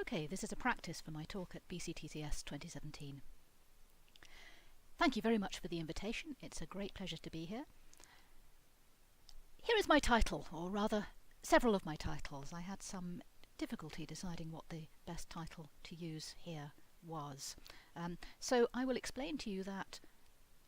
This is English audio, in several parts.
Okay, this is a practice for my talk at BCTCS 2017. Thank you very much for the invitation. It's a great pleasure to be here. Here is my title, or rather several of my titles. I had some difficulty deciding what the best title to use here was. So I will explain to you that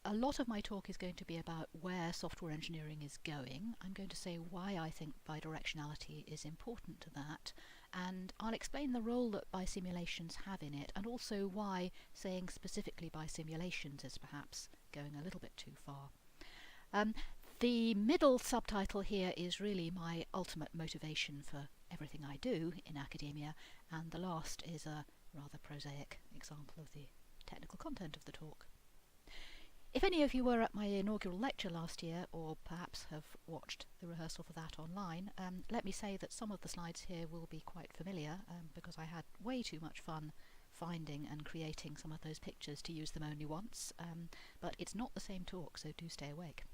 a lot of my talk is going to be about where software engineering is going. I'm going to say why I think bidirectionality is important to that, and I'll explain the role that Bisimulations have in it, and also why saying specifically Bisimulations is perhaps going a little bit too far. The middle subtitle here is really my ultimate motivation for everything I do in academia, and the last is a rather prosaic example of the technical content of the talk. If any of you were at my inaugural lecture last year, or perhaps have watched the rehearsal for that online, let me say that some of the slides here will be quite familiar, because I had way too much fun finding and creating some of those pictures to use them only once, but it's not the same talk, so do stay awake.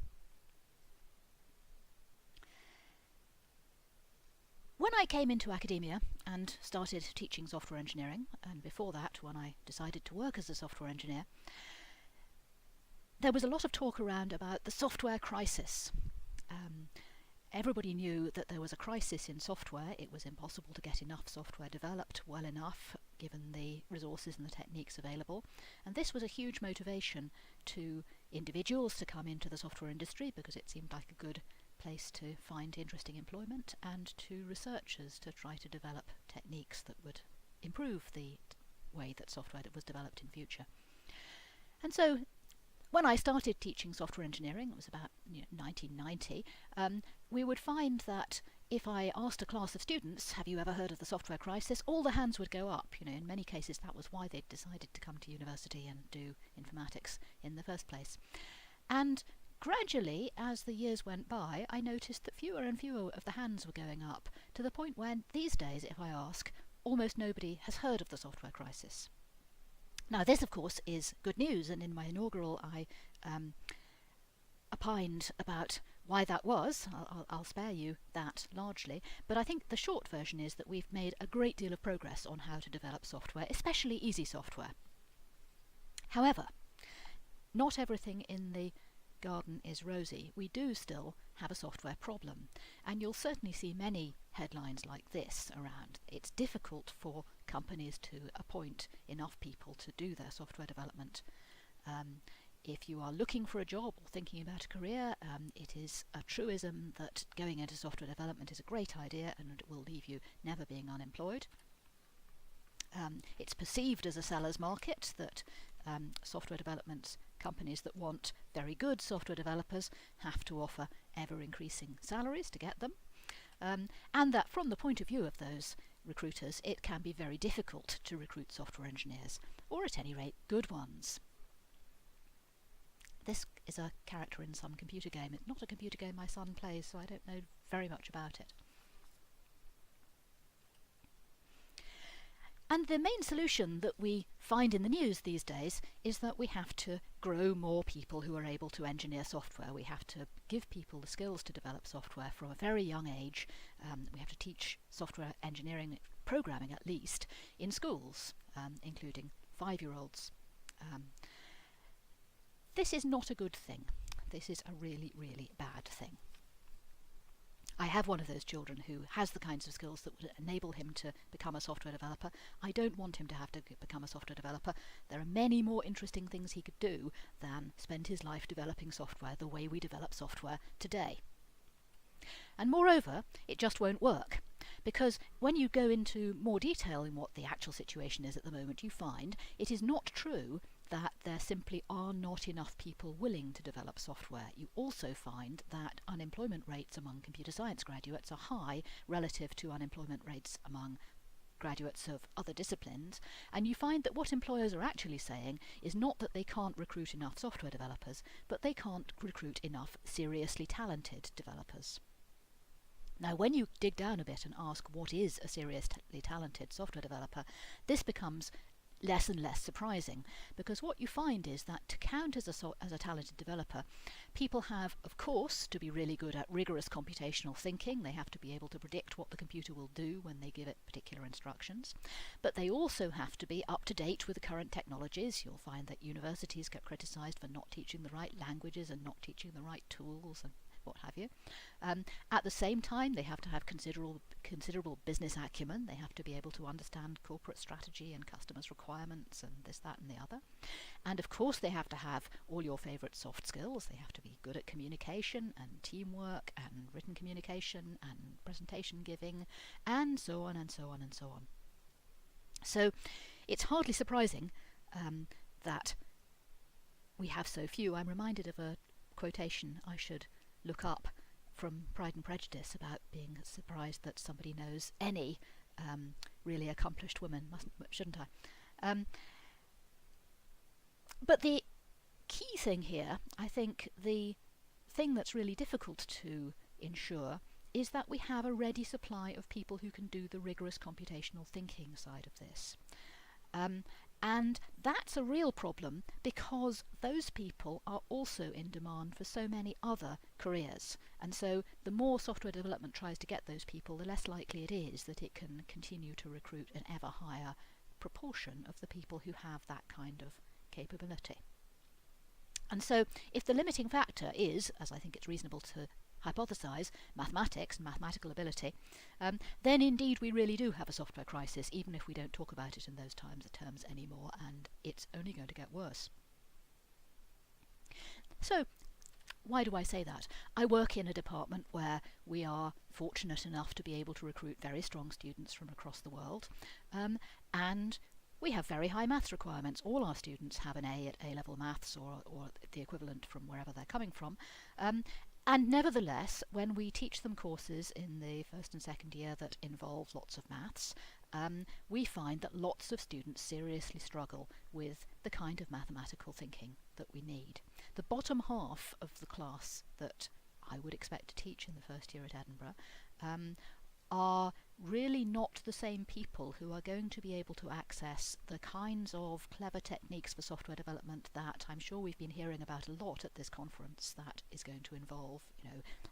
When I came into academia and started teaching software engineering, and before that when I decided to work as a software engineer, there was a lot of talk around about the software crisis. Everybody knew that there was a crisis in software. It was impossible to get enough software developed well enough given the resources and the techniques available, and this was a huge motivation to individuals to come into the software industry because it seemed like a good place to find interesting employment, and to researchers to try to develop techniques that would improve the way that software was developed in future. And so when I started teaching software engineering, it was about 1990, we would find that if I asked a class of students, have you ever heard of the software crisis, all the hands would go up. In many cases that was why they'd decided to come to university and do informatics in the first place. And gradually, as the years went by, I noticed that fewer and fewer of the hands were going up, to the point when these days, if I ask, almost nobody has heard of the software crisis. Now this, of course, is good news, and in my inaugural I opined about why that was. I'll spare you that largely, but I think the short version is that we've made a great deal of progress on how to develop software, especially easy software. However, not everything in the garden is rosy. We do still have a software problem, and you'll certainly see many headlines like this around. It's difficult for companies to appoint enough people to do their software development. If you are looking for a job or thinking about a career, it is a truism that going into software development is a great idea and it will leave you never being unemployed. It's perceived as a seller's market, that software development companies that want very good software developers have to offer ever-increasing salaries to get them, and that from the point of view of those recruiters, it can be very difficult to recruit software engineers, or at any rate good ones. This is a character in some computer game. It's not a computer game my son plays, so I don't know very much about it. And the main solution that we find in the news these days is that we have to grow more people who are able to engineer software. We have to give people the skills to develop software from a very young age. We have to teach software engineering, programming at least, in schools, including 5-year-olds. This is not a good thing. This is a really, really bad thing. I have one of those children who has the kinds of skills that would enable him to become a software developer. I don't want him to have to become a software developer. There are many more interesting things he could do than spend his life developing software the way we develop software today. And moreover, it just won't work, because when you go into more detail in what the actual situation is at the moment, you find it is not true that there simply are not enough people willing to develop software. You also find that unemployment rates among computer science graduates are high relative to unemployment rates among graduates of other disciplines, and you find that what employers are actually saying is not that they can't recruit enough software developers, but they can't recruit enough seriously talented developers. Now, when you dig down a bit and ask what is a seriously talented software developer, this becomes less and less surprising, because what you find is that to count as a talented developer, people have, of course, to be really good at rigorous computational thinking. They have to be able to predict what the computer will do when they give it particular instructions. But they also have to be up to date with the current technologies. You'll find that universities get criticised for not teaching the right languages and not teaching the right tools and what have you. At the same time, they have to have considerable business acumen. They have to be able to understand corporate strategy and customers' requirements and this, that and the other. And of course they have to have all your favourite soft skills. They have to be good at communication and teamwork and written communication and presentation giving and so on and so on and so on. So it's hardly surprising that we have so few. I'm reminded of a quotation I should look up from Pride and Prejudice about being surprised that somebody knows any really accomplished woman, shouldn't I? But the key thing here, I think the thing that's really difficult to ensure is that we have a ready supply of people who can do the rigorous computational thinking side of this. And that's a real problem because those people are also in demand for so many other careers. And so the more software development tries to get those people, the less likely it is that it can continue to recruit an ever higher proportion of the people who have that kind of capability. And so if the limiting factor is, as I think it's reasonable to hypothesize, mathematics and mathematical ability, then indeed we really do have a software crisis, even if we don't talk about it in those terms anymore, and it's only going to get worse. So why do I say that? I work in a department where we are fortunate enough to be able to recruit very strong students from across the world, and we have very high maths requirements. All our students have an A at A-level maths or the equivalent from wherever they're coming from. And nevertheless, when we teach them courses in the first and second year that involve lots of maths, we find that lots of students seriously struggle with the kind of mathematical thinking that we need. The bottom half of the class that I would expect to teach in the first year at Edinburgh are really not the same people who are going to be able to access the kinds of clever techniques for software development that I'm sure we've been hearing about a lot at this conference, that is going to involve,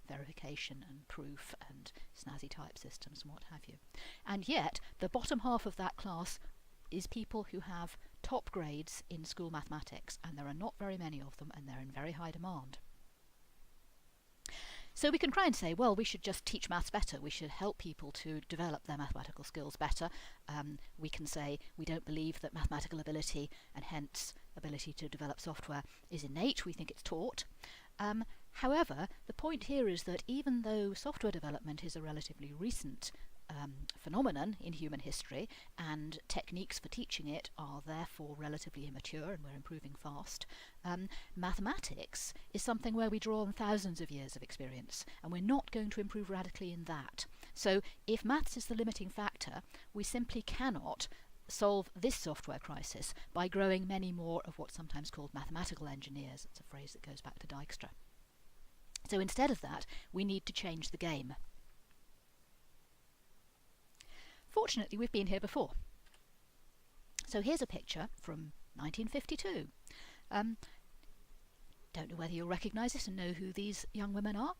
verification and proof and snazzy type systems and what have you. And yet, the bottom half of that class is people who have top grades in school mathematics, and there are not very many of them, and they're in very high demand. So we can try and say, well, we should just teach maths better. We should help people to develop their mathematical skills better. We can say we don't believe that mathematical ability and hence ability to develop software is innate. We think it's taught. However, the point here is that even though software development is a relatively recent phenomenon in human history, and techniques for teaching it are therefore relatively immature and we're improving fast, mathematics is something where we draw on thousands of years of experience, and we're not going to improve radically in that. So if maths is the limiting factor, we simply cannot solve this software crisis by growing many more of what's sometimes called mathematical engineers. It's a phrase that goes back to Dijkstra. So instead of that, we need to change the game. Fortunately, we've been here before. So here's a picture from 1952. Don't know whether you'll recognise it and know who these young women are.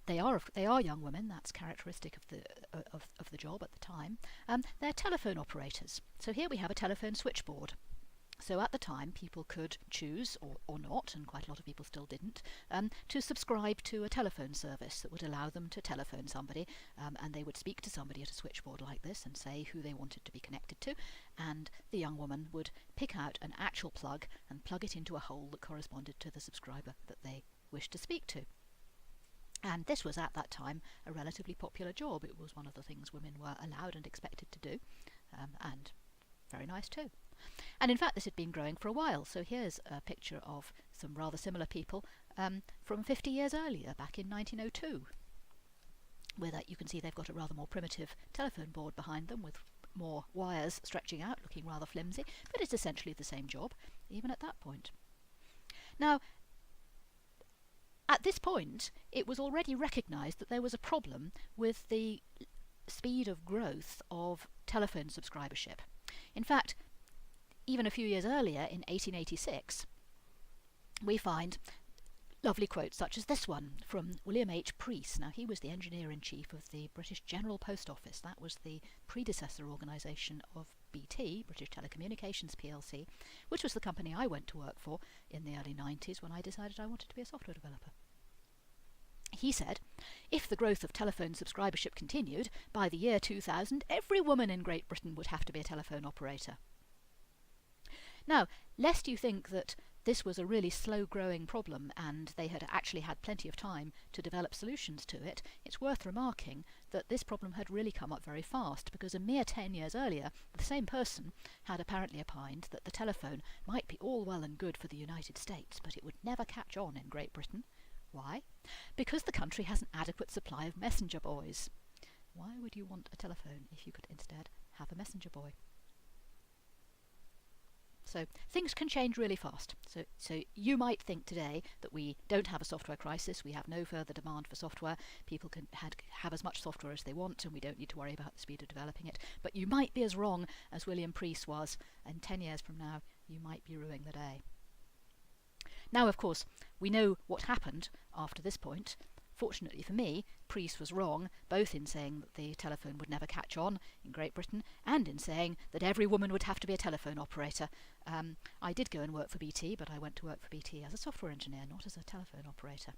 They are young women. That's characteristic of the job at the time. They're telephone operators. So here we have a telephone switchboard. So at the time, people could choose, or not, and quite a lot of people still didn't, to subscribe to a telephone service that would allow them to telephone somebody, and they would speak to somebody at a switchboard like this and say who they wanted to be connected to, and the young woman would pick out an actual plug and plug it into a hole that corresponded to the subscriber that they wished to speak to. And this was at that time a relatively popular job. It was one of the things women were allowed and expected to do, and very nice too. And in fact, this had been growing for a while. So here's a picture of some rather similar people from 50 years earlier, back in 1902. Where you can see they've got a rather more primitive telephone board behind them with more wires stretching out, looking rather flimsy, but it's essentially the same job, even at that point. Now, at this point, it was already recognised that there was a problem with the speed of growth of telephone subscribership. In fact, even a few years earlier, in 1886, we find lovely quotes such as this one from William H. Preece. Now, he was the engineer-in-chief of the British General Post Office. That was the predecessor organisation of BT, British Telecommunications plc, which was the company I went to work for in the early 90s when I decided I wanted to be a software developer. He said, if the growth of telephone subscribership continued, by the year 2000, every woman in Great Britain would have to be a telephone operator. Now, lest you think that this was a really slow-growing problem and they had actually had plenty of time to develop solutions to it, it's worth remarking that this problem had really come up very fast, because a mere 10 years earlier, the same person had apparently opined that the telephone might be all well and good for the United States, but it would never catch on in Great Britain. Why? Because the country has an adequate supply of messenger boys. Why would you want a telephone if you could instead have a messenger boy? So things can change really fast. So you might think today that we don't have a software crisis, we have no further demand for software, people can have as much software as they want and we don't need to worry about the speed of developing it. But you might be as wrong as William Preece was, and 10 years from now you might be ruining the day. Now, of course, we know what happened after this point. Fortunately for me, Preece was wrong, both in saying that the telephone would never catch on in Great Britain and in saying that every woman would have to be a telephone operator. I did go and work for BT, but I went to work for BT as a software engineer, not as a telephone operator.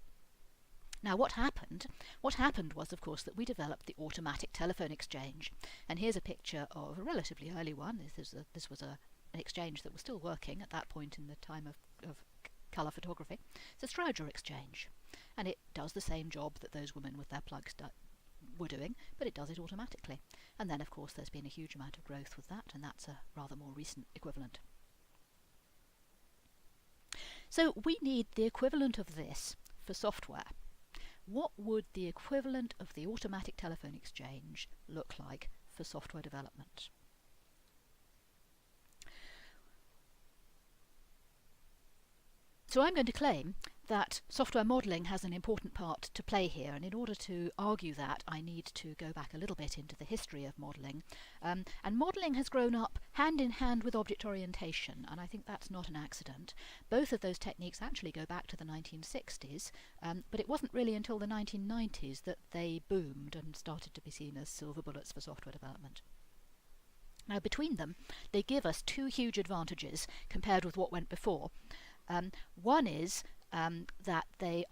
Now, what happened? What happened was, of course, that we developed the automatic telephone exchange. And here's a picture of a relatively early one. This was an exchange that was still working at that point in the time of colour photography. It's a Strowger exchange. And it does the same job that those women with their plugs were doing, but it does it automatically. And then, of course, there's been a huge amount of growth with that, and that's a rather more recent equivalent. So we need the equivalent of this for software. What would the equivalent of the automatic telephone exchange look like for software development? So I'm going to claim that software modelling has an important part to play here, and in order to argue that I need to go back a little bit into the history of modelling. And modelling has grown up hand in hand with object orientation, and I think that's not an accident. Both of those techniques actually go back to the 1960s, but it wasn't really until the 1990s that they boomed and started to be seen as silver bullets for software development. Now, between them, they give us two huge advantages compared with what went before. One is that they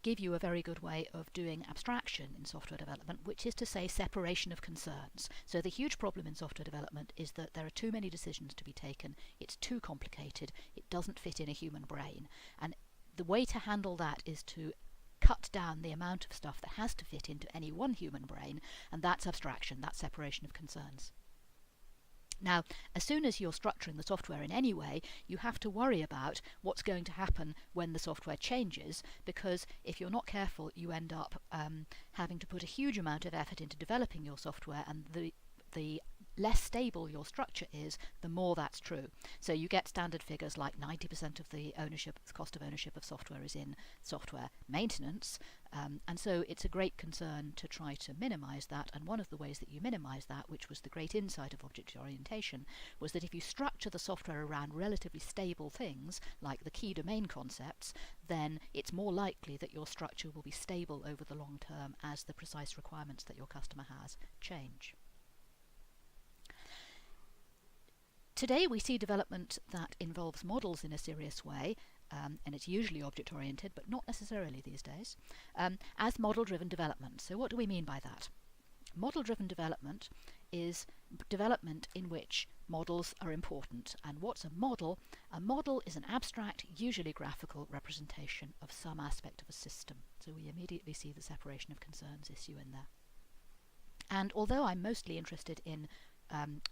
give you a very good way of doing abstraction in software development, which is to say separation of concerns. So the huge problem in software development is that there are too many decisions to be taken, it's too complicated, it doesn't fit in a human brain. And the way to handle that is to cut down the amount of stuff that has to fit into any one human brain, and that's abstraction, that's separation of concerns. Now, as soon as you're structuring the software in any way, you have to worry about what's going to happen when the software changes, because if you're not careful, you end up having to put a huge amount of effort into developing your software, and the less stable your structure is, the more that's true. So you get standard figures like 90% of the cost of ownership of software is in software maintenance, and so it's a great concern to try to minimize that. And one of the ways that you minimize that, which was the great insight of object orientation, was that if you structure the software around relatively stable things like the key domain concepts, then it's more likely that your structure will be stable over the long term as the precise requirements that your customer has change. Today we see development that involves models in a serious way, and it's usually object-oriented, but not necessarily these days, as model-driven development. So what do we mean by that? Model-driven development is development in which models are important. And what's a model? A model is an abstract, usually graphical representation of some aspect of a system. So we immediately see the separation of concerns issue in there. And although I'm mostly interested in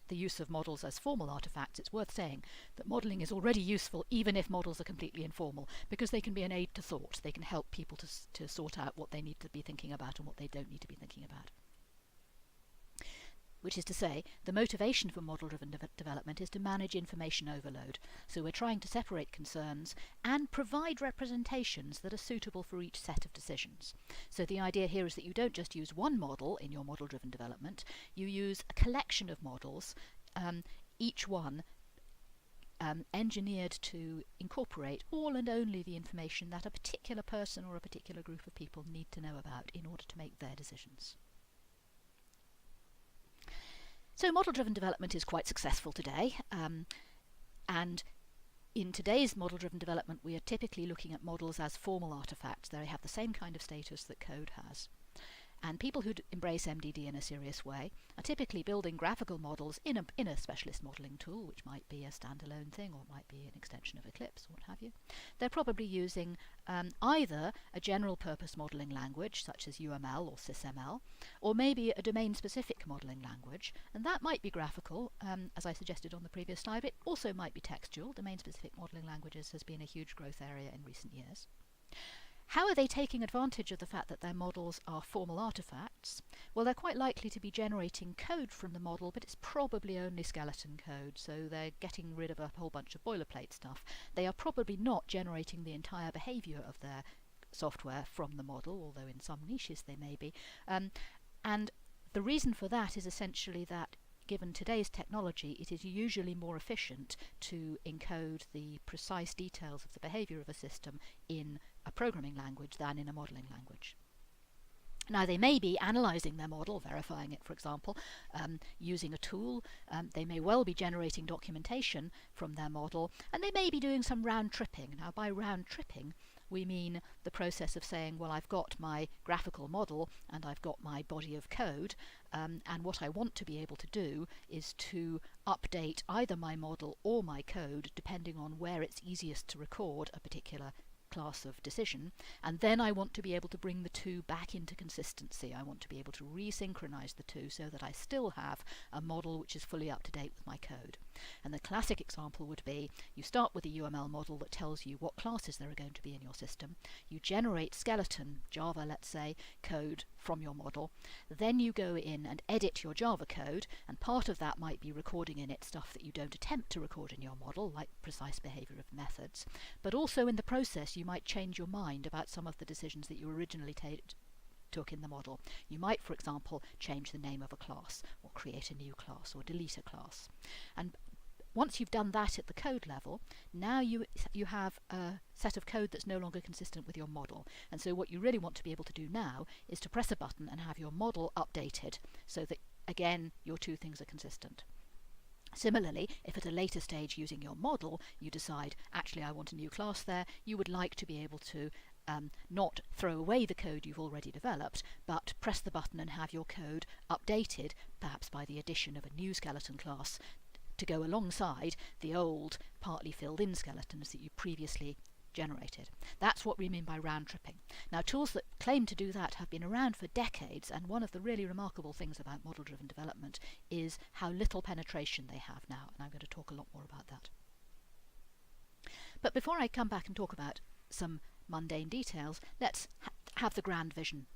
the use of models as formal artifacts, it's worth saying that modelling is already useful even if models are completely informal, because they can be an aid to thought. They can help people to sort out what they need to be thinking about and what they don't need to be thinking about. Which is to say, the motivation for model-driven development is to manage information overload. So we're trying to separate concerns and provide representations that are suitable for each set of decisions. So the idea here is that you don't just use one model in your model-driven development, you use a collection of models, each one engineered to incorporate all and only the information that a particular person or a particular group of people need to know about in order to make their decisions. So model-driven development is quite successful today, and in today's model-driven development we are typically looking at models as formal artifacts. They have the same kind of status that code has. And people who embrace MDD in a serious way are typically building graphical models in a specialist modelling tool, which might be a standalone thing or might be an extension of Eclipse or what have you. They're probably using either a general purpose modelling language such as UML or SysML, or maybe a domain-specific modelling language, and that might be graphical, as I suggested on the previous slide, but it also might be textual. Domain-specific modelling languages has been a huge growth area in recent years. How are they taking advantage of the fact that their models are formal artifacts? Well, they're quite likely to be generating code from the model, but it's probably only skeleton code, so they're getting rid of a whole bunch of boilerplate stuff. They are probably not generating the entire behaviour of their software from the model, although in some niches they may be. And the reason for that is essentially that given today's technology, it is usually more efficient to encode the precise details of the behaviour of a system in a programming language than in a modelling language. Now, they may be analysing their model, verifying it, for example, using a tool. They may well be generating documentation from their model, and they may be doing some round-tripping. Now, by round-tripping, we mean the process of saying, well, I've got my graphical model and I've got my body of code, and what I want to be able to do is to update either my model or my code depending on where it's easiest to record a particular class of decision, and then I want to be able to bring the two back into consistency. I want to be able to resynchronize the two so that I still have a model which is fully up to date with my code. And the classic example would be you start with a UML model that tells you what classes there are going to be in your system. You generate skeleton Java, let's say, code from your model. Then you go in and edit your Java code, and part of that might be recording in it stuff that you don't attempt to record in your model, like precise behavior of methods. But also in the process you might change your mind about some of the decisions that you originally took in the model. You might, for example, change the name of a class, or create a new class, or delete a class. And once you've done that at the code level, now you have a set of code that's no longer consistent with your model. And so what you really want to be able to do now is to press a button and have your model updated so that, again, your two things are consistent. Similarly, if at a later stage using your model you decide, actually I want a new class there, you would like to be able to not throw away the code you've already developed, but press the button and have your code updated, perhaps by the addition of a new skeleton class to go alongside the old partly filled in skeletons that you previously generated. That's what we mean by round tripping. Now, tools that claim to do that have been around for decades, and one of the really remarkable things about model-driven development is how little penetration they have now, and I'm going to talk a lot more about that. But before I come back and talk about some mundane details, let's have the grand vision.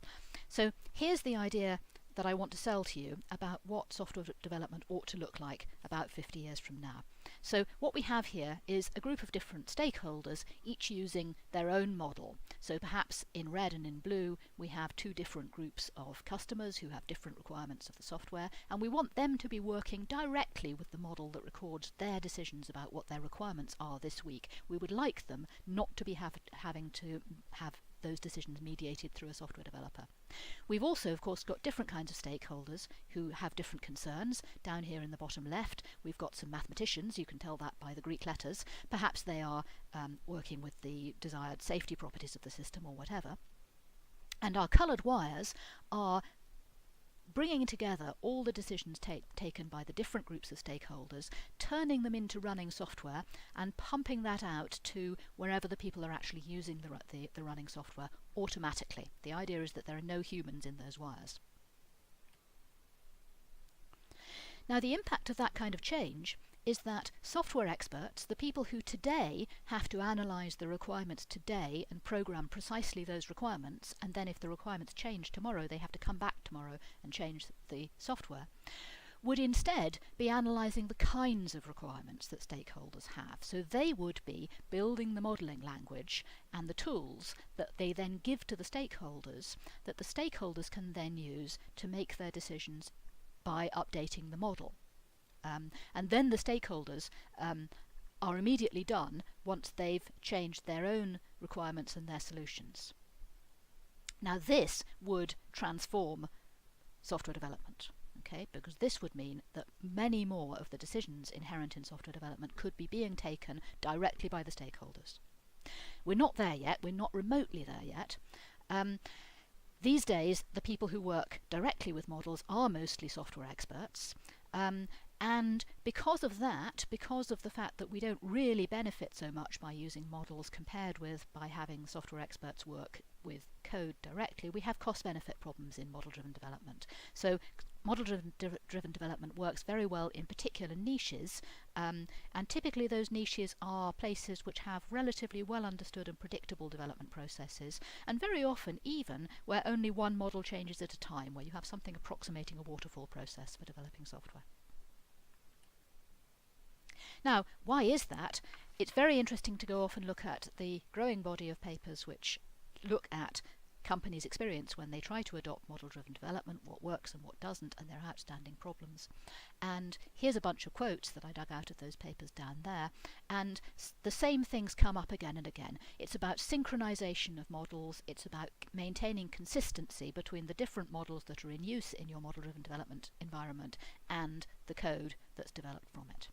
So here's the idea that I want to sell to you about what software development ought to look like about 50 years from now. So what we have here is a group of different stakeholders, each using their own model. So perhaps in red and in blue we have two different groups of customers who have different requirements of the software, and we want them to be working directly with the model that records their decisions about what their requirements are this week. We would like them not to be having to have those decisions mediated through a software developer. We've also, of course, got different kinds of stakeholders who have different concerns. Down here in the bottom left, we've got some mathematicians. You can tell that by the Greek letters. Perhaps they are working with the desired safety properties of the system or whatever. And our coloured wires are bringing together all the decisions taken by the different groups of stakeholders, turning them into running software and pumping that out to wherever the people are actually using the running software automatically. The idea is that there are no humans in those wires. Now, the impact of that kind of change is that software experts, the people who today have to analyse the requirements today and program precisely those requirements, and then if the requirements change tomorrow, they have to come back tomorrow and change the software, would instead be analysing the kinds of requirements that stakeholders have. So they would be building the modelling language and the tools that they then give to the stakeholders, that the stakeholders can then use to make their decisions by updating the model. And then the stakeholders are immediately done once they've changed their own requirements and their solutions. Now this would transform software development, okay, because this would mean that many more of the decisions inherent in software development could be being taken directly by the stakeholders. We're not there yet, we're not remotely there yet. These days, the people who work directly with models are mostly software experts. And because of that, because of the fact that we don't really benefit so much by using models compared with by having software experts work with code directly, we have cost-benefit problems in model-driven development. So model-driven development works very well in particular niches, and typically those niches are places which have relatively well understood and predictable development processes, and very often even where only one model changes at a time, where you have something approximating a waterfall process for developing software. Now, why is that? It's very interesting to go off and look at the growing body of papers which look at companies' experience when they try to adopt model-driven development, what works and what doesn't, and their outstanding problems. And here's a bunch of quotes that I dug out of those papers down there, and the same things come up again and again. It's about synchronization of models, it's about maintaining consistency between the different models that are in use in your model-driven development environment and the code that's developed from it.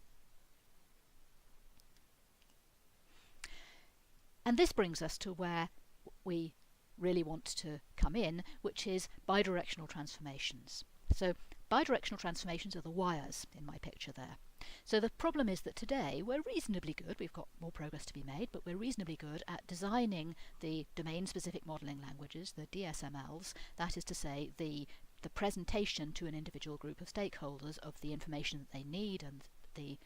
And this brings us to where we really want to come in, which is bidirectional transformations. So bidirectional transformations are the wires in my picture there. So the problem is that today we're reasonably good, we've got more progress to be made, but we're reasonably good at designing the domain-specific modeling languages, the DSMLs, that is to say the presentation to an individual group of stakeholders of the information that they need and the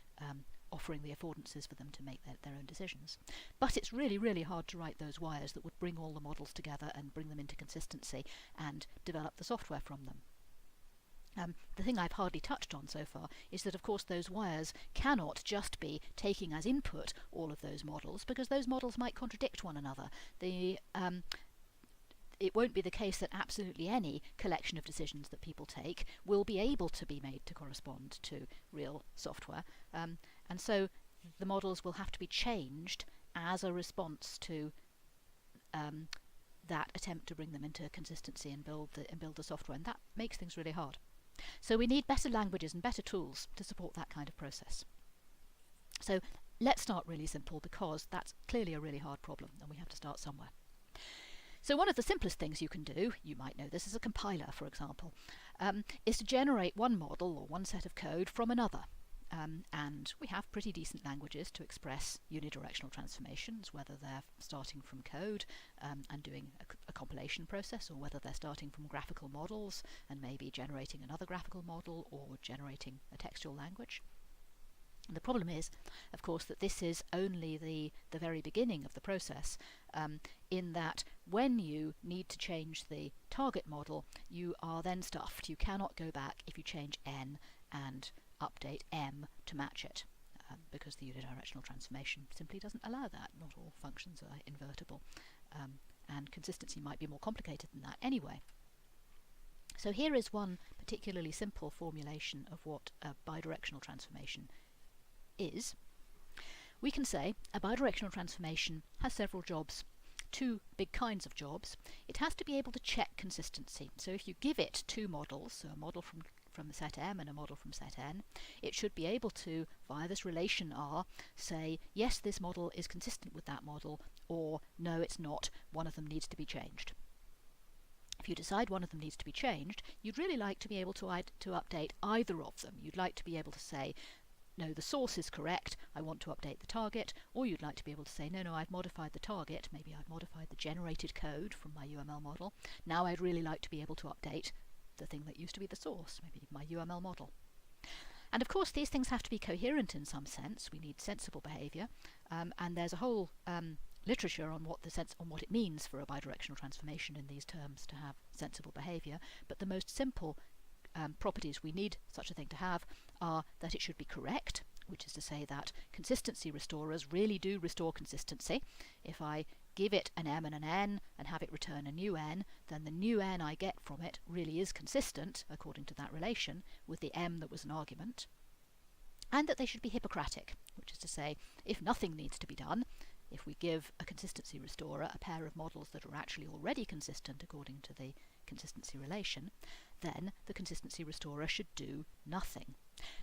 offering the affordances for them to make their own decisions. But it's really, really hard to write those wires that would bring all the models together and bring them into consistency and develop the software from them. The thing I've hardly touched on so far is that, of course, those wires cannot just be taking as input all of those models, because those models might contradict one another. It won't be the case that absolutely any collection of decisions that people take will be able to be made to correspond to real software. And so the models will have to be changed as a response to that attempt to bring them into consistency and build the software, and that makes things really hard. So we need better languages and better tools to support that kind of process. So let's start really simple, because that's clearly a really hard problem and we have to start somewhere. So one of the simplest things you can do, you might know this as a compiler for example, is to generate one model or one set of code from another. And we have pretty decent languages to express unidirectional transformations, whether they're starting from code and doing a compilation process, or whether they're starting from graphical models and maybe generating another graphical model or generating a textual language. And the problem is, of course, that this is only the very beginning of the process, in that when you need to change the target model, you are then stuffed. You cannot go back if you change n and update m to match it, because the unidirectional transformation simply doesn't allow that. Not all functions are invertible, and consistency might be more complicated than that anyway. So here is one particularly simple formulation of what a bidirectional transformation is. We can say a bidirectional transformation has several jobs, two big kinds of jobs. It has to be able to check consistency. So if you give it two models, so a model from set M and a model from set N, it should be able to, via this relation R, say, yes, this model is consistent with that model, or no, it's not, one of them needs to be changed. If you decide one of them needs to be changed, you'd really like to be able to update either of them. You'd like to be able to say, no, the source is correct, I want to update the target, or you'd like to be able to say, no, I've modified the target, maybe I've modified the generated code from my UML model, now I'd really like to be able to update the thing that used to be the source, maybe my UML model. And of course these things have to be coherent in some sense. We need sensible behavior, and there's a whole literature on what it means for a bidirectional transformation in these terms to have sensible behavior, but the most simple properties we need such a thing to have are that it should be correct, which is to say that consistency restorers really do restore consistency. If I give it an m and an n and have it return a new n, then the new n I get from it really is consistent, according to that relation, with the m that was an argument. and that they should be Hippocratic, which is to say, if nothing needs to be done, if we give a consistency restorer a pair of models that are actually already consistent according to the consistency relation, then the consistency restorer should do nothing.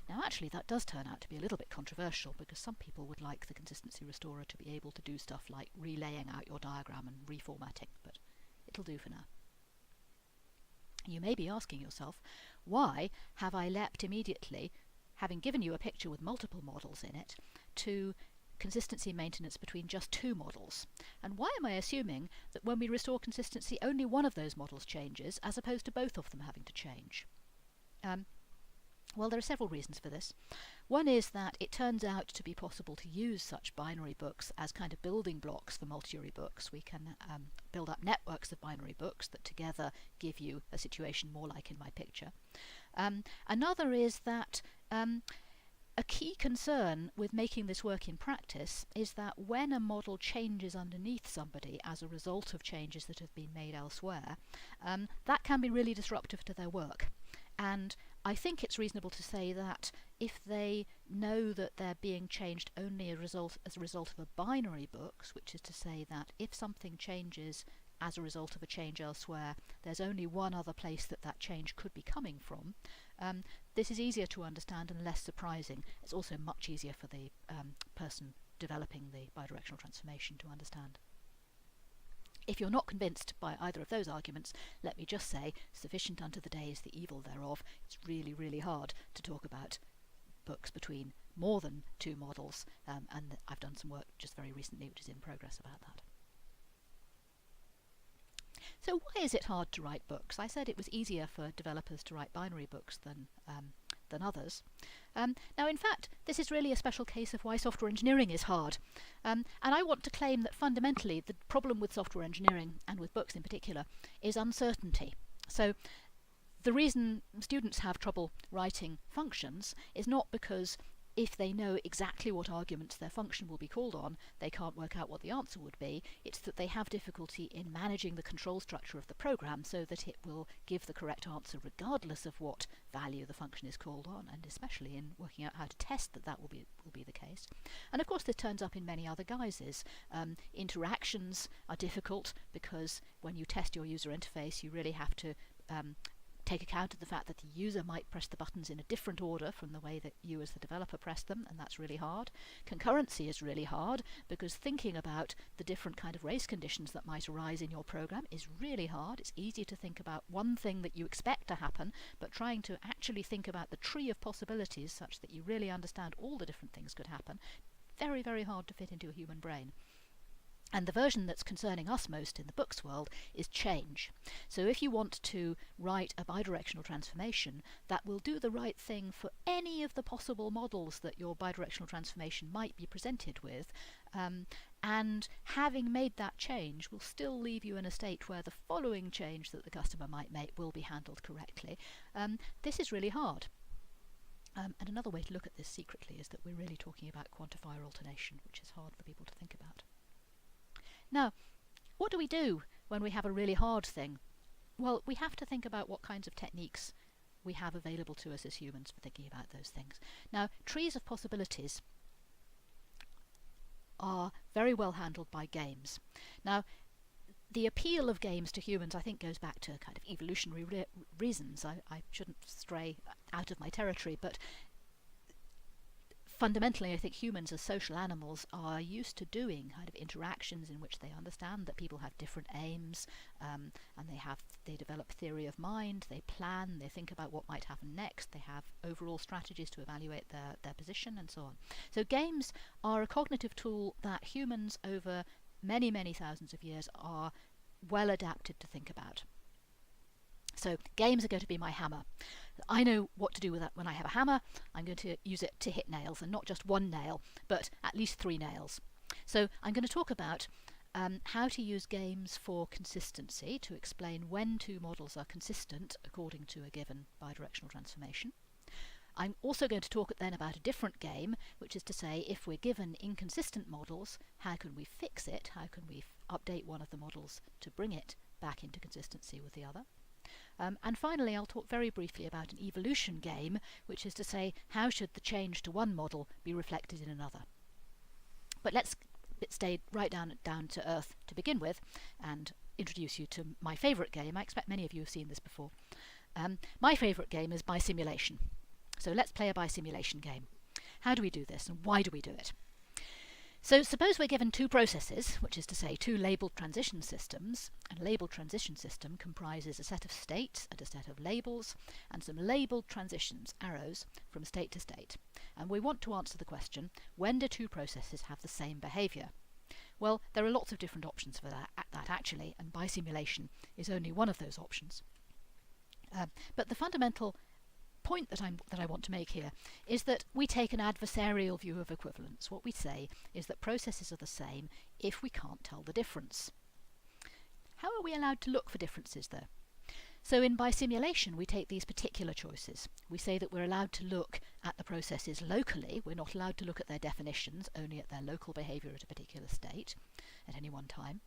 Now actually that does turn out to be a little bit controversial, because some people would like the consistency restorer to be able to do stuff like relaying out your diagram and reformatting, but it'll do for now. You may be asking yourself, why have I leapt immediately, having given you a picture with multiple models in it, to consistency maintenance between just two models? And why am I assuming that when we restore consistency only one of those models changes, as opposed to both of them having to change? Well, there are several reasons for this. One is that it turns out to be possible to use such binary books as kind of building blocks for multi-URI books. We can build up networks of binary books that together give you a situation more like in my picture. Another is that a key concern with making this work in practice is that when a model changes underneath somebody as a result of changes that have been made elsewhere, that can be really disruptive to their work. And I think it's reasonable to say that if they know that they're being changed only as a result of a binary books, which is to say that if something changes as a result of a change elsewhere, there's only one other place that that change could be coming from, this is easier to understand and less surprising. It's also much easier for the person developing the bidirectional transformation to understand. If you're not convinced by either of those arguments, let me just say, sufficient unto the day is the evil thereof. It's really, really hard to talk about books between more than two models, and I've done some work just very recently which is in progress about that. So why is it hard to write books? I said it was easier for developers to write binary books than others. Now, in fact, this is really a special case of why software engineering is hard. And I want to claim that fundamentally the problem with software engineering, and with books in particular, is uncertainty. So the reason students have trouble writing functions is not because if they know exactly what arguments their function will be called on, they can't work out what the answer would be. It's that they have difficulty in managing the control structure of the program so that it will give the correct answer regardless of what value the function is called on, and especially in working out how to test that that will be the case. And of course this turns up in many other guises. Interactions are difficult because when you test your user interface you really have to take account of the fact that the user might press the buttons in a different order from the way that you as the developer press them, and that's really hard. Concurrency is really hard because thinking about the different kind of race conditions that might arise in your program is really hard. It's easy to think about one thing that you expect to happen, but trying to actually think about the tree of possibilities such that you really understand all the different things could happen, very, very hard to fit into a human brain. And the version that's concerning us most in the books world is change. So if you want to write a bidirectional transformation that will do the right thing for any of the possible models that your bidirectional transformation might be presented with, and having made that change will still leave you in a state where the following change that the customer might make will be handled correctly, this is really hard. And another way to look at this secretly is that we're really talking about quantifier alternation, which is hard for people to think about. Now, what do we do when we have a really hard thing? Well, we have to think about what kinds of techniques we have available to us as humans for thinking about those things. Now, trees of possibilities are very well handled by games. Now, the appeal of games to humans, I think, goes back to kind of evolutionary reasons. I shouldn't stray out of my territory, but fundamentally, I think humans as social animals are used to doing kind of interactions in which they understand that people have different aims, and they develop theory of mind, they plan, they think about what might happen next, they have overall strategies to evaluate their position, and so on. So games are a cognitive tool that humans over many, many thousands of years are well adapted to think about. So games are going to be my hammer. I know what to do with that when I have a hammer. I'm going to use it to hit nails, and not just one nail, but at least 3 nails. So I'm going to talk about how to use games for consistency to explain when two models are consistent according to a given bidirectional transformation. I'm also going to talk then about a different game, which is to say, if we're given inconsistent models, how can we fix it? How can we update one of the models to bring it back into consistency with the other? And finally, I'll talk very briefly about an evolution game, which is to say, how should the change to one model be reflected in another? But let's stay right down to earth to begin with and introduce you to my favourite game. I expect many of you have seen this before. My favourite game is Bisimulation. So let's play a Bisimulation game. How do we do this and why do we do it? So suppose we're given two processes, which is to say two labelled transition systems, and a labelled transition system comprises a set of states and a set of labels and some labelled transitions, arrows, from state to state. And we want to answer the question, when do two processes have the same behaviour? Well, there are lots of different options for that actually, and Bisimulation is only one of those options. But the fundamental point that I want to make here is that we take an adversarial view of equivalence. What we say is that processes are the same if we can't tell the difference. How are we allowed to look for differences though? So in Bisimulation we take these particular choices. We say that we're allowed to look at the processes locally. We're not allowed to look at their definitions, only at their local behaviour at a particular state at any one time.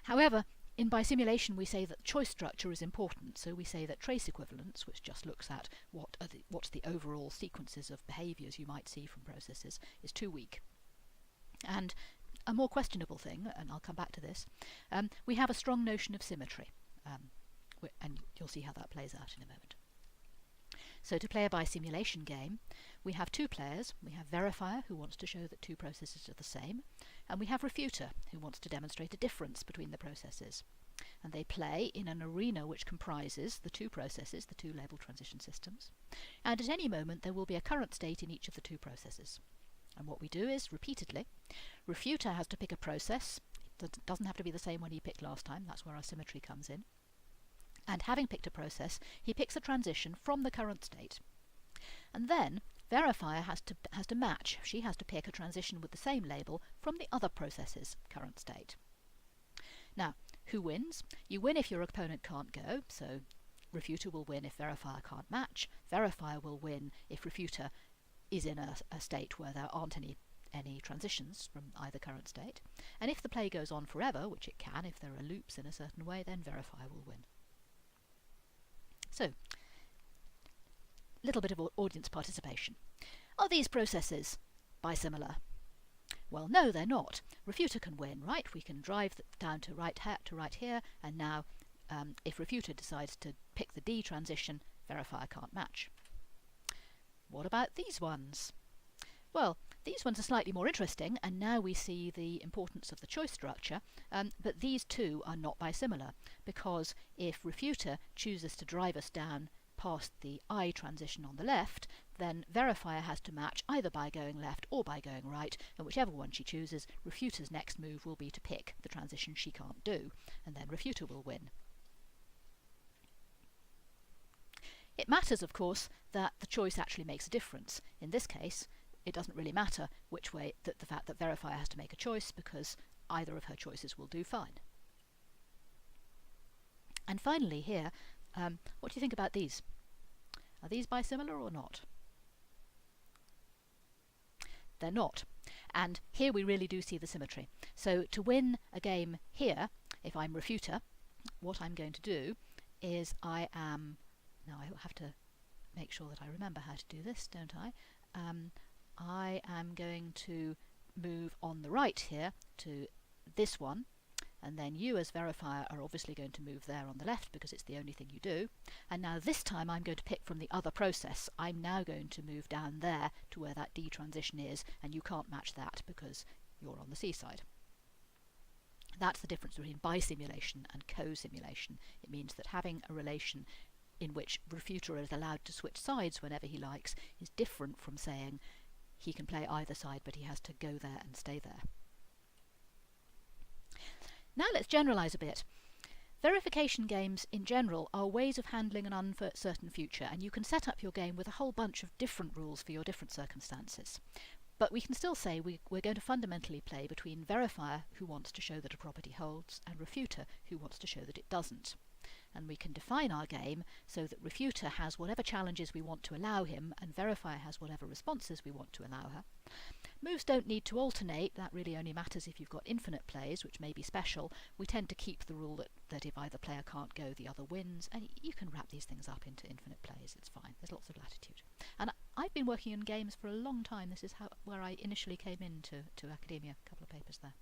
However, in Bisimulation we say that choice structure is important, so we say that trace equivalence, which just looks at what's the overall sequences of behaviours you might see from processes, is too weak. And a more questionable thing, and I'll come back to this, we have a strong notion of symmetry, and you'll see how that plays out in a moment. So to play a Bisimulation game, we have two players. We have verifier, who wants to show that two processes are the same, and we have refuter, who wants to demonstrate a difference between the processes. And they play in an arena which comprises the two processes, the two labelled transition systems, and at any moment there will be a current state in each of the two processes. And what we do is, repeatedly, refuter has to pick a process. It doesn't have to be the same one he picked last time, that's where our symmetry comes in. And having picked a process, he picks a transition from the current state. And then verifier has to match. She has to pick a transition with the same label from the other process's current state. Now, who wins? You win if your opponent can't go, so refuter will win if verifier can't match. Verifier will win if refuter is in a state where there aren't any transitions from either current state. And if the play goes on forever, which it can if there are loops in a certain way, then verifier will win. So, little bit of audience participation. Are these processes bisimilar? Well, no, they're not. Refuter can win, right? We can drive down to right here, and now if refuter decides to pick the D transition, verifier can't match. What about these ones? Well, these ones are slightly more interesting, and now we see the importance of the choice structure, but these two are not bisimilar, because if refuter chooses to drive us down past the I transition on the left, then verifier has to match either by going left or by going right, and whichever one she chooses, refuter's next move will be to pick the transition she can't do, and then refuter will win. It matters, of course, that the choice actually makes a difference. In this case, it doesn't really matter which way, the fact that verifier has to make a choice, because either of her choices will do fine. And finally here, what do you think about these? Are these bisimilar or not? They're not. And here we really do see the symmetry. So to win a game here, if I'm refuter, what I'm going to do is now I have to make sure that I remember how to do this, don't I? I am going to move on the right here to this one, and then you as verifier are obviously going to move there on the left because it's the only thing you do. And now this time I'm going to pick from the other process. I'm now going to move down there to where that D transition is, and you can't match that because you're on the C side. That's the difference between bisimulation and co-simulation. It means that having a relation in which refuter is allowed to switch sides whenever he likes is different from saying he can play either side, but he has to go there and stay there. Now let's generalise a bit. Verification games in general are ways of handling an uncertain future, and you can set up your game with a whole bunch of different rules for your different circumstances. But we can still say we're going to fundamentally play between verifier, who wants to show that a property holds, and refuter, who wants to show that it doesn't. and we can define our game so that refuter has whatever challenges we want to allow him and verifier has whatever responses we want to allow her. Moves don't need to alternate. That really only matters if you've got infinite plays, which may be special. We tend to keep the rule that if either player can't go, the other wins, and you can wrap these things up into infinite plays. It's fine. There's lots of latitude. And I've been working on games for a long time. This is where I initially came into academia, a couple of papers there.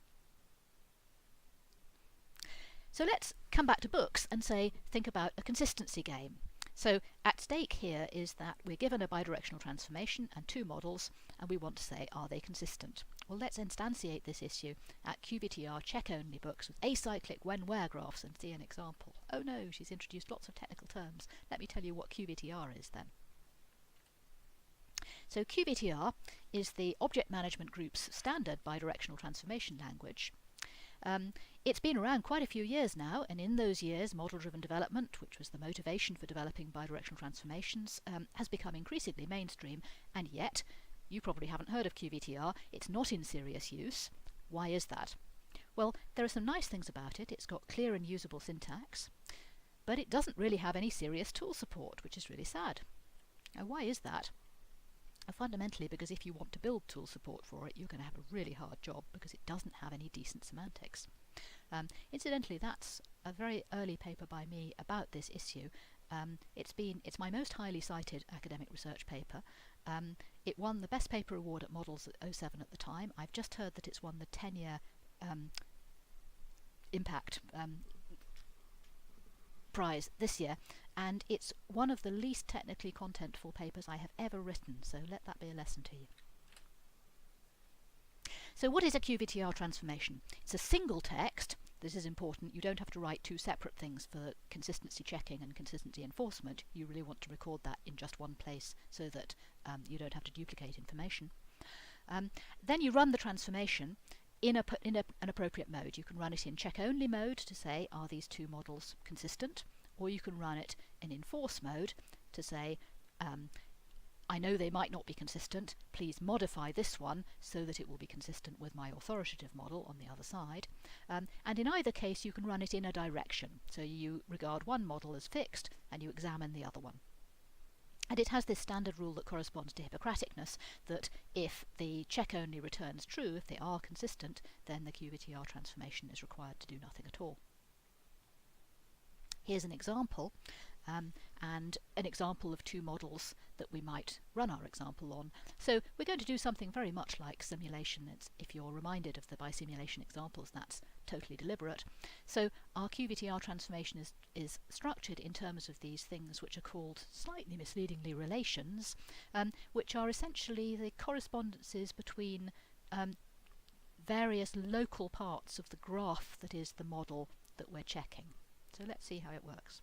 So let's come back to books and think about a consistency game. So at stake here is that we're given a bidirectional transformation and two models, and we want to say, are they consistent? Well, let's instantiate this issue at QBTR check-only books with acyclic when-where graphs and see an example. Oh no, she's introduced lots of technical terms. Let me tell you what QBTR is then. So QBTR is the Object Management Group's standard bidirectional transformation language. It's been around quite a few years now, and in those years model-driven development, which was the motivation for developing bidirectional transformations, has become increasingly mainstream, and yet you probably haven't heard of QBTR. It's not in serious use. Why is that? Well, there are some nice things about it. It's got clear and usable syntax, but it doesn't really have any serious tool support, which is really sad. Now, why is that? Fundamentally because if you want to build tool support for it, you're going to have a really hard job because it doesn't have any decent semantics. Incidentally, that's a very early paper by me about this issue. It's my most highly cited academic research paper. It won the Best Paper Award at Models at 07 at the time. I've just heard that it's won the 10-year Impact prize this year, and it's one of the least technically contentful papers I have ever written, so let that be a lesson to you. So what is a QBTR transformation? It's a single text. This is important. You don't have to write two separate things for consistency checking and consistency enforcement. You really want to record that in just one place so that you don't have to duplicate information. Then you run the transformation in an appropriate mode. You can run it in check-only mode to say, are these two models consistent? Or you can run it in enforce mode to say, I know they might not be consistent, please modify this one so that it will be consistent with my authoritative model on the other side. And in either case you can run it in a direction, so you regard one model as fixed and you examine the other one. And it has this standard rule that corresponds to Hippocraticness, that if the check only returns true, if they are consistent, then the QBTR transformation is required to do nothing at all. Here's an example, and an example of two models that we might run our example on. So we're going to do something very much like simulation. If you're reminded of the Bisimulation examples, that's totally deliberate. So our QBTR transformation is structured in terms of these things which are called, slightly misleadingly, relations, which are essentially the correspondences between various local parts of the graph that is the model that we're checking. So let's see how it works.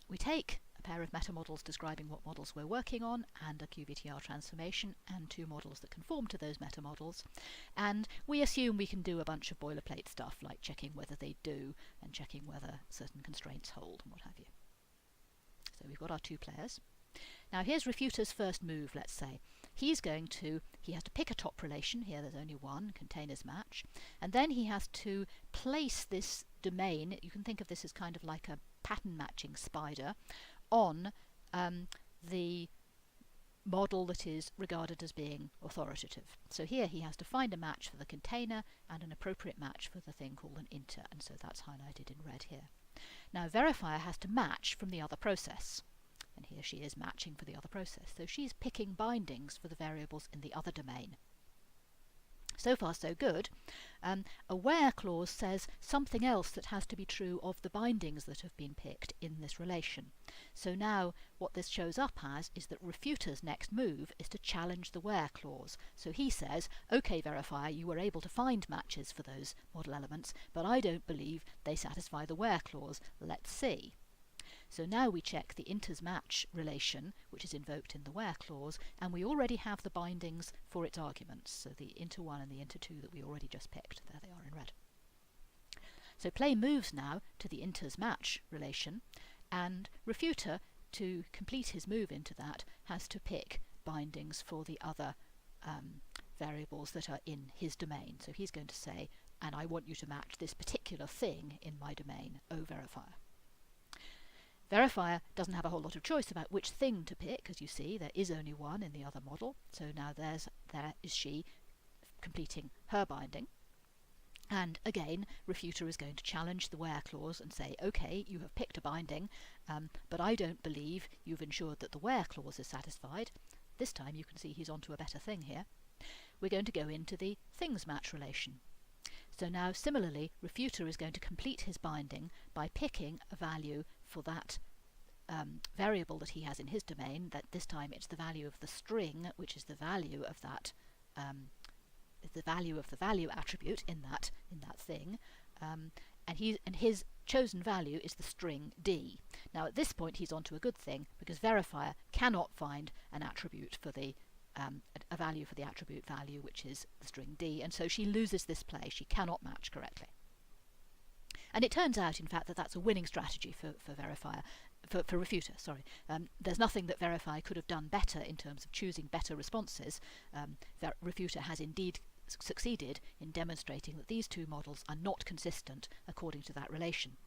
We take a pair of meta-models describing what models we're working on and a QBTR transformation and two models that conform to those meta-models, and we assume we can do a bunch of boilerplate stuff like checking whether they do and checking whether certain constraints hold and what have you. So we've got our two players. Now here's Refuter's first move, let's say. He has to pick a top relation, here there's only one, containers match, and then he has to place this domain, you can think of this as kind of like a pattern matching spider, on the model that is regarded as being authoritative. So here he has to find a match for the container and an appropriate match for the thing called an inter, and so that's highlighted in red here. Now verifier has to match from the other process. And here she is matching for the other process. So she's picking bindings for the variables in the other domain. So far so good. A where clause says something else that has to be true of the bindings that have been picked in this relation. So now what this shows up as is that Refuter's next move is to challenge the where clause. So he says, okay verifier, you were able to find matches for those model elements, but I don't believe they satisfy the where clause. Let's see. So now we check the inters match relation, which is invoked in the where clause, and we already have the bindings for its arguments, so the inter1 and the inter2 that we already just picked. There they are in red. So play moves now to the inters match relation, and Refuter, to complete his move into that, has to pick bindings for the other variables that are in his domain. So he's going to say, and I want you to match this particular thing in my domain, O verifier. Verifier doesn't have a whole lot of choice about which thing to pick. As you see, there is only one in the other model, so now there is she completing her binding. And again, Refuter is going to challenge the where clause and say, okay, you have picked a binding, but I don't believe you've ensured that the where clause is satisfied. This time you can see he's onto a better thing here. We're going to go into the things match relation. So now, similarly, Refuter is going to complete his binding by picking a value for that variable that he has in his domain. That this time it's the value of the string, which is the value of that the value attribute in that thing, and his chosen value is the string d. Now at this point he's onto a good thing, because verifier cannot find an attribute for the a value for the attribute value, which is the string d, and so she loses this play. She cannot match correctly. And it turns out, in fact, that that's a winning strategy for Refuter. Sorry, there's nothing that verifier could have done better in terms of choosing better responses. Refuter has indeed succeeded in demonstrating that these two models are not consistent according to that relation.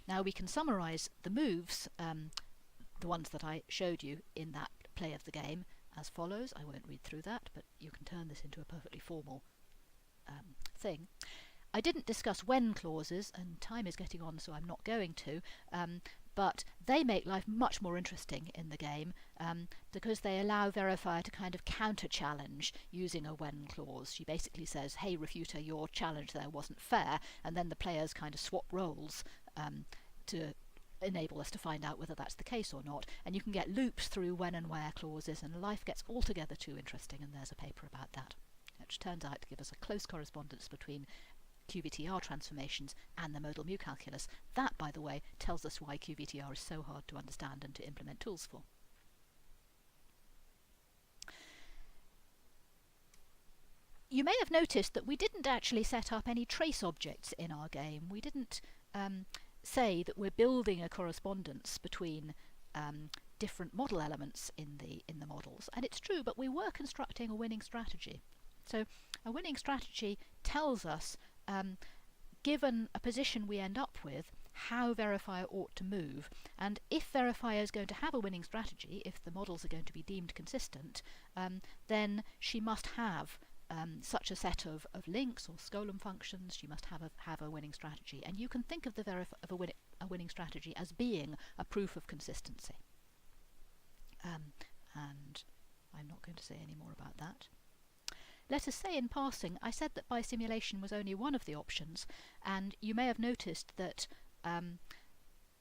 Now we can summarize the moves, the ones that I showed you in that play of the game, as follows. I won't read through that, but you can turn this into a perfectly formal thing. I didn't discuss when clauses, and time is getting on, so I'm not going to, but they make life much more interesting in the game, because they allow verifier to kind of counter-challenge using a when clause. She basically says, hey Refuter, your challenge there wasn't fair, and then the players kind of swap roles to enable us to find out whether that's the case or not. And you can get loops through when and where clauses, and life gets altogether too interesting, and there's a paper about that, which turns out to give us a close correspondence between QVTR transformations and the modal mu calculus. That, by the way, tells us why QVTR is so hard to understand and to implement tools for. You may have noticed that we didn't actually set up any trace objects in our game. We didn't say that we're building a correspondence between different model elements in the models. And it's true, but we were constructing a winning strategy. So a winning strategy tells us, given a position we end up with, how verifier ought to move. And if verifier is going to have a winning strategy, if the models are going to be deemed consistent, then she must have such a set of links or Skolem functions. She must have a winning strategy. And you can think of a winning strategy as being a proof of consistency. And I'm not going to say any more about that. Let us say in passing, I said that bisimulation was only one of the options, and you may have noticed that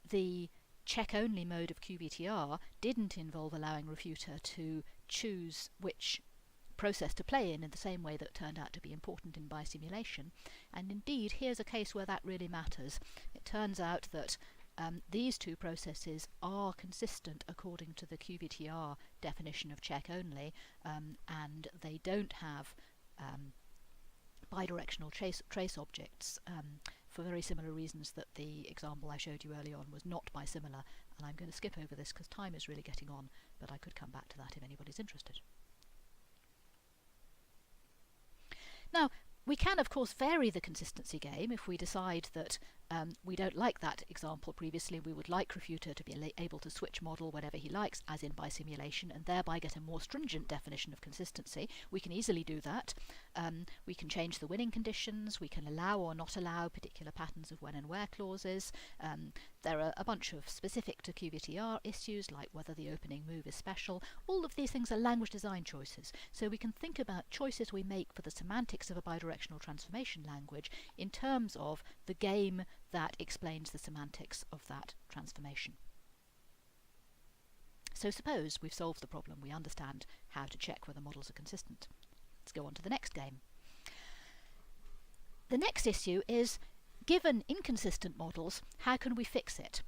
the check-only mode of QVTR didn't involve allowing Refuter to choose which process to play in the same way that turned out to be important in bisimulation. And indeed, here's a case where that really matters. It turns out that these two processes are consistent according to the QVTR definition of check-only, and they don't have bidirectional trace objects for very similar reasons that the example I showed you early on was not bisimilar. And I'm going to skip over this because time is really getting on, but I could come back to that if anybody's interested. Now, we can, of course, vary the consistency game if we decide that we don't like that example previously. We would like Refuter to be able to switch model whenever he likes, as in bisimulation, and thereby get a more stringent definition of consistency. We can easily do that. We can change the winning conditions. We can allow or not allow particular patterns of when and where clauses. There are a bunch of specific to QVTR issues, like whether the opening move is special. All of these things are language design choices. So we can think about choices we make for the semantics of a bidirectional transformation language in terms of the game that explains the semantics of that transformation. So suppose we've solved the problem. We understand how to check whether models are consistent. Let's go on to the next game. The next issue is, given inconsistent models, how can we fix it?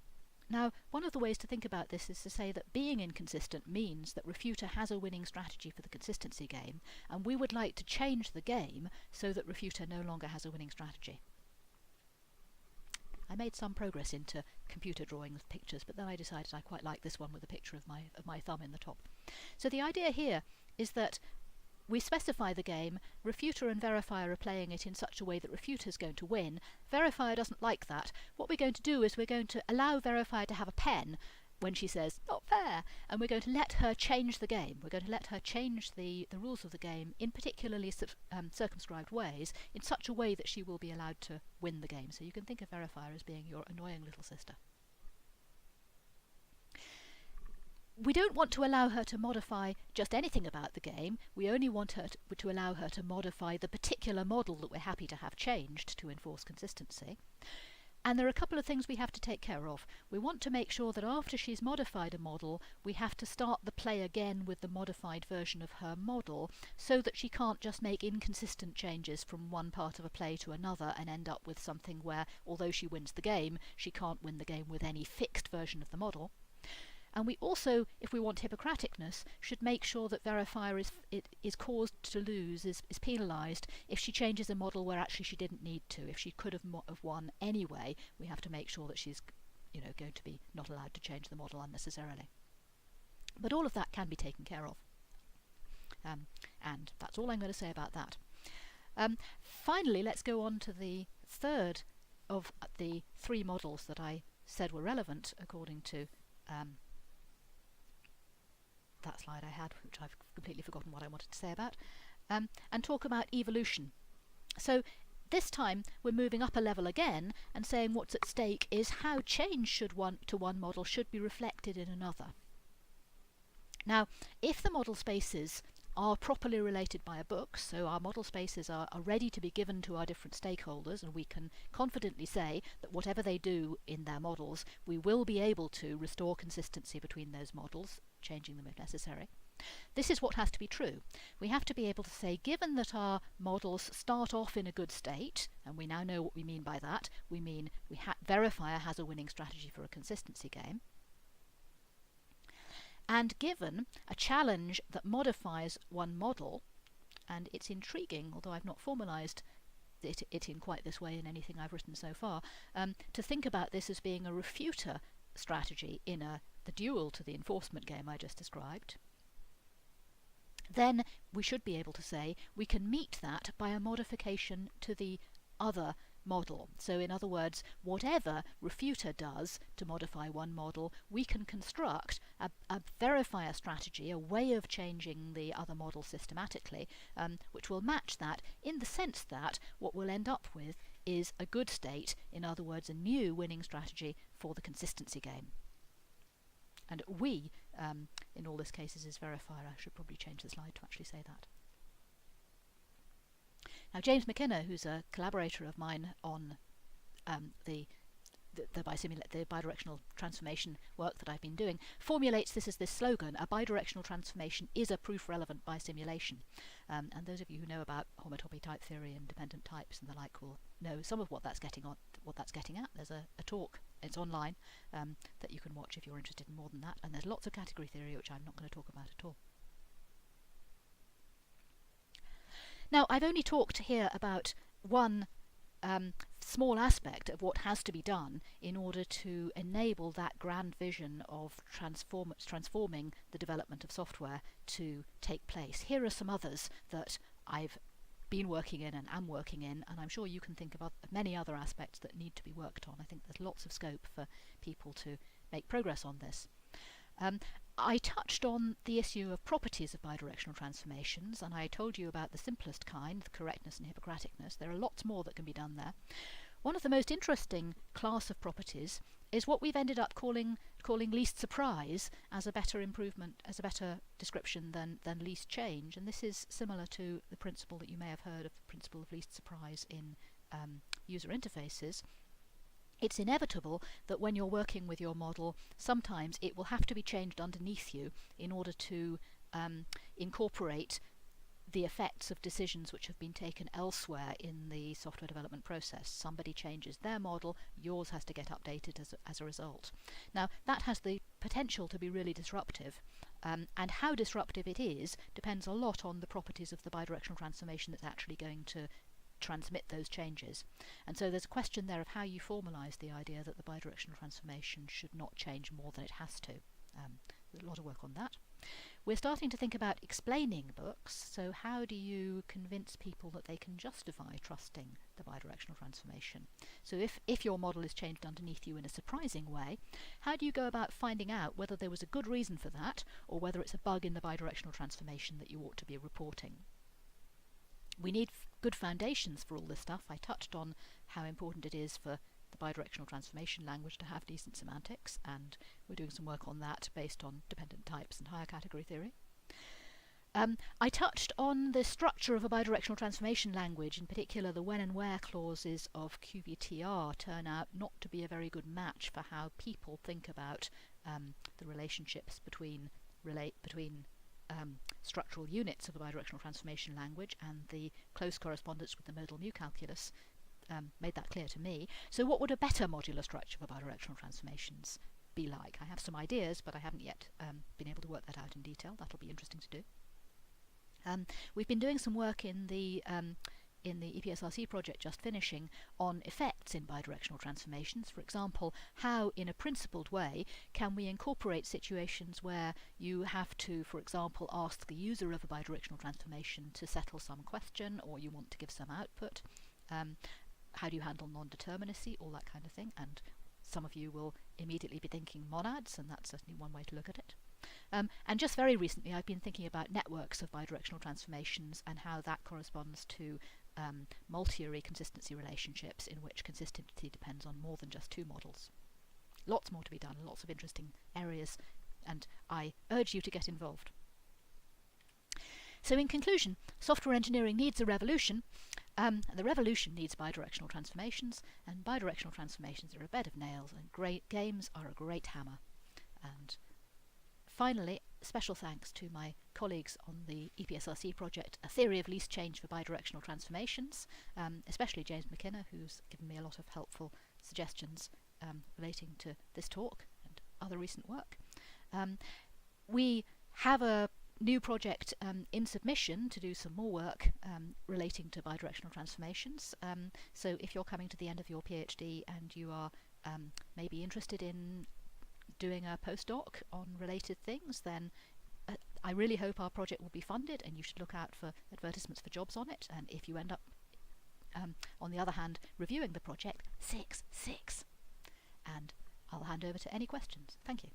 Now, one of the ways to think about this is to say that being inconsistent means that Refuter has a winning strategy for the consistency game, and we would like to change the game so that Refuter no longer has a winning strategy. I made some progress into computer drawing with pictures, but then I decided I quite like this one with a picture of my thumb in the top. So the idea here is that we specify the game, refuter and verifier are playing it in such a way that refuter is going to win. Verifier doesn't like that. What we're going to do is we're going to allow verifier to have a pen when she says, not fair, and we're going to let her change the game. We're going to let her change the rules of the game in particularly circumscribed ways, in such a way that she will be allowed to win the game. So you can think of verifier as being your annoying little sister. We don't want to allow her to modify just anything about the game. We only want her to allow her to modify the particular model that we're happy to have changed to enforce consistency. And there are a couple of things we have to take care of. We want to make sure that after she's modified a model, we have to start the play again with the modified version of her model, so that she can't just make inconsistent changes from one part of a play to another and end up with something where, although she wins the game, she can't win the game with any fixed version of the model. And we also, if we want Hippocraticness, should make sure that verifier is caused to lose, is penalised, if she changes a model where actually she didn't need to. If she could have won anyway, we have to make sure that she's going to be not allowed to change the model unnecessarily. But all of that can be taken care of. And that's all I'm going to say about that. Finally, let's go on to the third of the three models that I said were relevant according to that slide I had, which I've completely forgotten what I wanted to say about, and talk about evolution. So this time we're moving up a level again and saying what's at stake is how change to one model should be reflected in another. Now, if the model spaces are properly related by a book, so our model spaces are ready to be given to our different stakeholders, and we can confidently say that whatever they do in their models, we will be able to restore consistency between those models, changing them if necessary. This is what has to be true. We have to be able to say, given that our models start off in a good state, and we now know what we mean by that, we mean verifier has a winning strategy for a consistency game, and given a challenge that modifies one model, and it's intriguing, although I've not formalised it in quite this way in anything I've written so far, to think about this as being a refuter strategy in the dual to the enforcement game I just described, then we should be able to say we can meet that by a modification to the other model. So in other words, whatever refuter does to modify one model, we can construct a verifier strategy, a way of changing the other model systematically, which will match that, in the sense that what we'll end up with is a good state, in other words, a new winning strategy for the consistency game. And we, in all this cases, is verifier. I should probably change the slide to actually say that. Now, James McKenna, who's a collaborator of mine on the bidirectional transformation work that I've been doing, formulates this as this slogan: a bidirectional transformation is a proof-relevant bisimulation. And those of you who know about homotopy type theory and dependent types and the like will know some of what that's getting at. There's a talk, it's online, that you can watch if you're interested in more than that, and there's lots of category theory which I'm not going to talk about at all. Now, I've only talked here about one small aspect of what has to be done in order to enable that grand vision of transforming the development of software to take place. Here are some others that I've been working in and am working in, and I'm sure you can think of many other aspects that need to be worked on. I think there's lots of scope for people to make progress on this. I touched on the issue of properties of bidirectional transformations, and I told you about the simplest kind, the correctness and Hippocraticness. There are lots more that can be done there. One of the most interesting class of properties is what we've ended up calling least surprise as a better improvement, as a better description than least change. And this is similar to the principle that you may have heard of, the principle of least surprise in user interfaces. It's inevitable that when you're working with your model, sometimes it will have to be changed underneath you in order to incorporate the effects of decisions which have been taken elsewhere in the software development process. Somebody changes their model, yours has to get updated as a result. Now, that has the potential to be really disruptive, and how disruptive it is depends a lot on the properties of the bidirectional transformation that's actually going to transmit those changes. And so there's a question there of how you formalise the idea that the bidirectional transformation should not change more than it has to. There's a lot of work on that. we're starting to think about explaining books, so how do you convince people that they can justify trusting the bidirectional transformation? So if your model is changed underneath you in a surprising way, how do you go about finding out whether there was a good reason for that, or whether it's a bug in the bidirectional transformation that you ought to be reporting? We need good foundations for all this stuff. I touched on how important it is for the bidirectional transformation language to have decent semantics, and we're doing some work on that based on dependent types and higher category theory. I touched on the structure of a bidirectional transformation language, in particular the when and where clauses of QVTR turn out not to be a very good match for how people think about the relationships between structural units of a bidirectional transformation language, and the close correspondence with the modal mu calculus made that clear to me. So what would a better modular structure for bidirectional transformations be like? I have some ideas, but I haven't yet been able to work that out in detail. That'll be interesting to do. We've been doing some work in the EPSRC project just finishing on effects in bidirectional transformations. For example, how in a principled way can we incorporate situations where you have to, for example, ask the user of a bidirectional transformation to settle some question, or you want to give some output. How do you handle non-determinacy, all that kind of thing, and some of you will immediately be thinking monads, and that's certainly one way to look at it. And just very recently I've been thinking about networks of bidirectional transformations and how that corresponds to multi-array consistency relationships in which consistency depends on more than just two models. Lots more to be done, lots of interesting areas, and I urge you to get involved. So in conclusion, software engineering needs a revolution. The revolution needs bidirectional transformations, and bidirectional transformations are a bed of nails, and great games are a great hammer. And finally, special thanks to my colleagues on the EPSRC project, A Theory of Least Change for Bidirectional Transformations, especially James McKenna, who's given me a lot of helpful suggestions relating to this talk and other recent work. We have a new project in submission to do some more work relating to bidirectional transformations. So if you're coming to the end of your PhD and you are maybe interested in doing a postdoc on related things, then I really hope our project will be funded, and you should look out for advertisements for jobs on it. And if you end up, on the other hand, reviewing the project, 6. And I'll hand over to any questions. Thank you.